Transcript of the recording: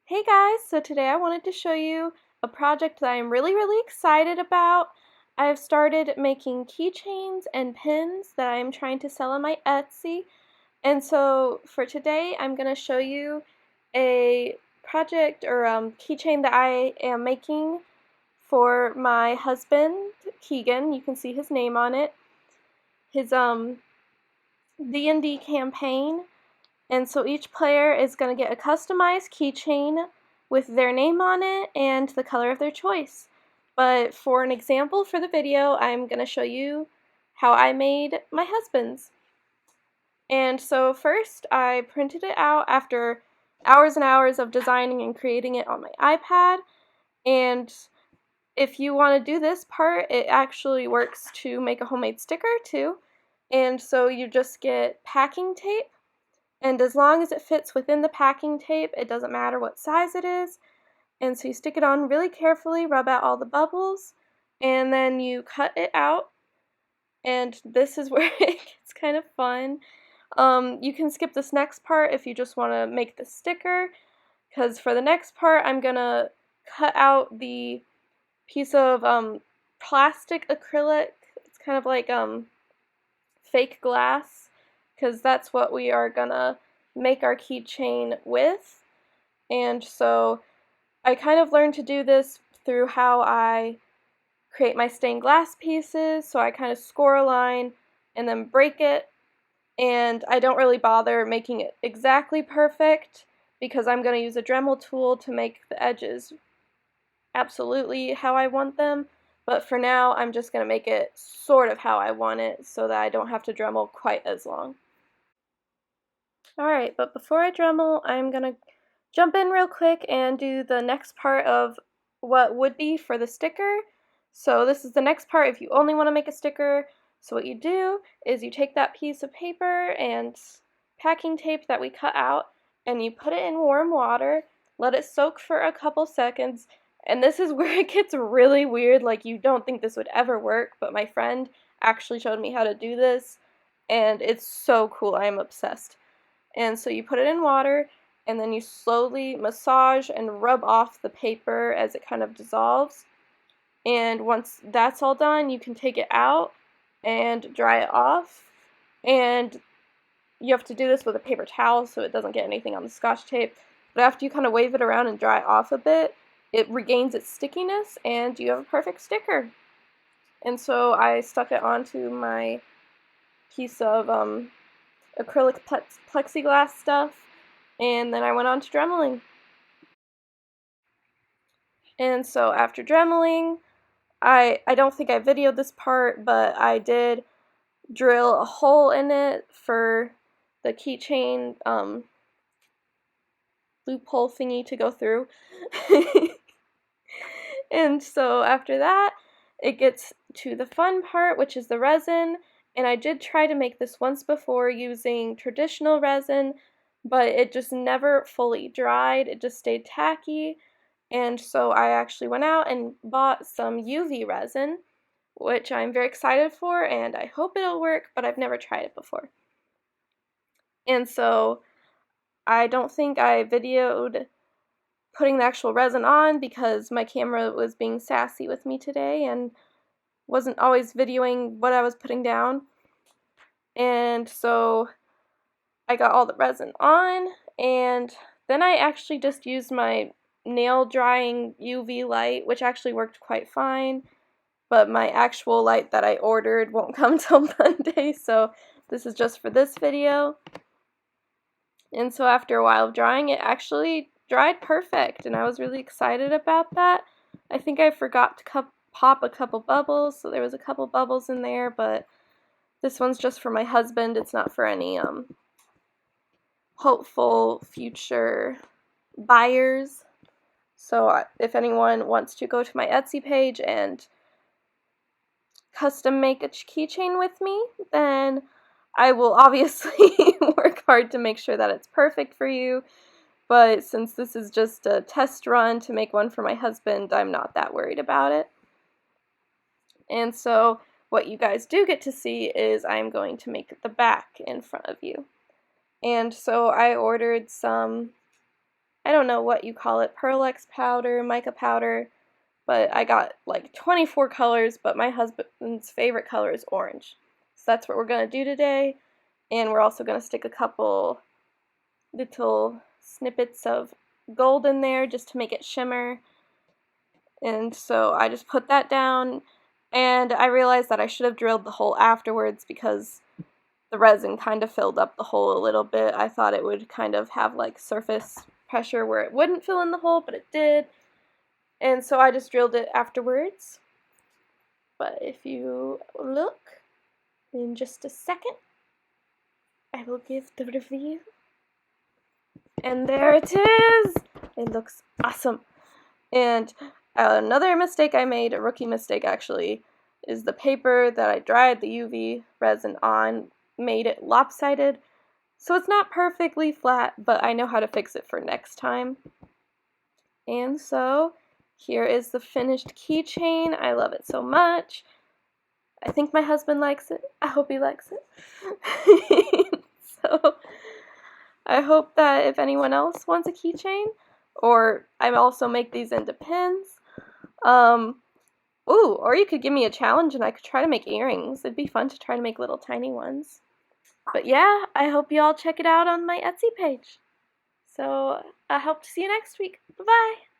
Hey guys, so today I wanted to show you a project that I'm really excited about. I've started making keychains and pins that I'm trying to sell on my Etsy. And so for today I'm going to show you a project or keychain that I am making for my husband, Keegan. You can see his name on it. His D&D campaign. And so each player is going to get a customized keychain with their name on it and the color of their choice. But for an example for the video, I'm going to show you how I made my husband's. And so first I printed it out after hours and hours of designing and creating it on my iPad. And if you want to do this part, it actually works to make a homemade sticker too. And so you just get packing tape. And as long as it fits within the packing tape, it doesn't matter what size it is. And so you stick it on really carefully, rub out all the bubbles, and then you cut it out. And this is where it gets kind of fun. You can skip this next part if you just want to make the sticker, because for the next part, I'm going to cut out the piece of plastic acrylic. It's kind of like fake glass, because that's what we are gonna make our keychain with. And so I kind of learned to do this through how I create my stained glass pieces. So I kind of score a line and then break it, and I don't really bother making it exactly perfect because I'm going to use a Dremel tool to make the edges absolutely how I want them. But for now, I'm just going to make it sort of how I want it so that I don't have to Dremel quite as long. Alright, but before I Dremel, I'm going to jump in real quick and do the next part of what would be for the sticker. So this is the next part if you only want to make a sticker. So what you do is you take that piece of paper and packing tape that we cut out and you put it in warm water, let it soak for a couple seconds, and this is where it gets really weird. Like, you don't think this would ever work, but my friend actually showed me how to do this, and it's so cool. I am obsessed. And so you put it in water, and then you slowly massage and rub off the paper as it kind of dissolves. And once that's all done, you can take it out and dry it off. And you have to do this with a paper towel so it doesn't get anything on the Scotch tape. But after you kind of wave it around and dry it off a bit, it regains its stickiness and you have a perfect sticker. And so I stuck it onto my piece of acrylic plexiglass stuff, and then I went on to Dremeling. And so after Dremeling, I don't think I videoed this part, but I did drill a hole in it for the keychain loophole thingy to go through. And so after that, it gets to the fun part, which is the resin. And I did try to make this once before using traditional resin, but it just never fully dried. It just stayed tacky. And so I actually went out and bought some UV resin, which I'm very excited for, and I hope it'll work, but I've never tried it before. And so I don't think I videoed putting the actual resin on because my camera was being sassy with me today and wasn't always videoing what I was putting down. And so I got all the resin on, and then I actually just used my nail drying UV light, which actually worked quite fine, but my actual light that I ordered won't come till Monday, so this is just for this video. And so after a while of drying, it actually dried perfect, and I was really excited about that. I think I forgot to pop a couple bubbles, so there was a couple bubbles in there, but this one's just for my husband. It's not for any hopeful future buyers. So if anyone wants to go to my Etsy page and custom make a keychain with me, then I will obviously work hard to make sure that it's perfect for you. But since this is just a test run to make one for my husband, I'm not that worried about it. And so what you guys do get to see is I'm going to make the back in front of you. And so I ordered some I don't know what you call it, Pearl-Ex powder, mica powder, but I got like 24 colors, but my husband's favorite color is orange. So that's what we're going to do today, and we're also going to stick a couple little snippets of gold in there just to make it shimmer. And so I just put that down, and I realized that I should have drilled the hole afterwards because the resin kind of filled up the hole a little bit. I thought it would kind of have like surface pressure where it wouldn't fill in the hole, but it did. And so I just drilled it afterwards. But if you look in just a second, I will give the review. And there it is! It looks awesome. And another mistake I made, a rookie mistake actually, is the paper that I dried the UV resin on made it lopsided. So it's not perfectly flat, but I know how to fix it for next time. And so here is the finished keychain. I love it so much. I think my husband likes it. I hope he likes it. So I hope that if anyone else wants a keychain, or I also make these into pins, or you could give me a challenge and I could try to make earrings. It'd be fun to try to make little tiny ones. But yeah, I hope you all check it out on my Etsy page. So I hope to see you next week. Bye-bye!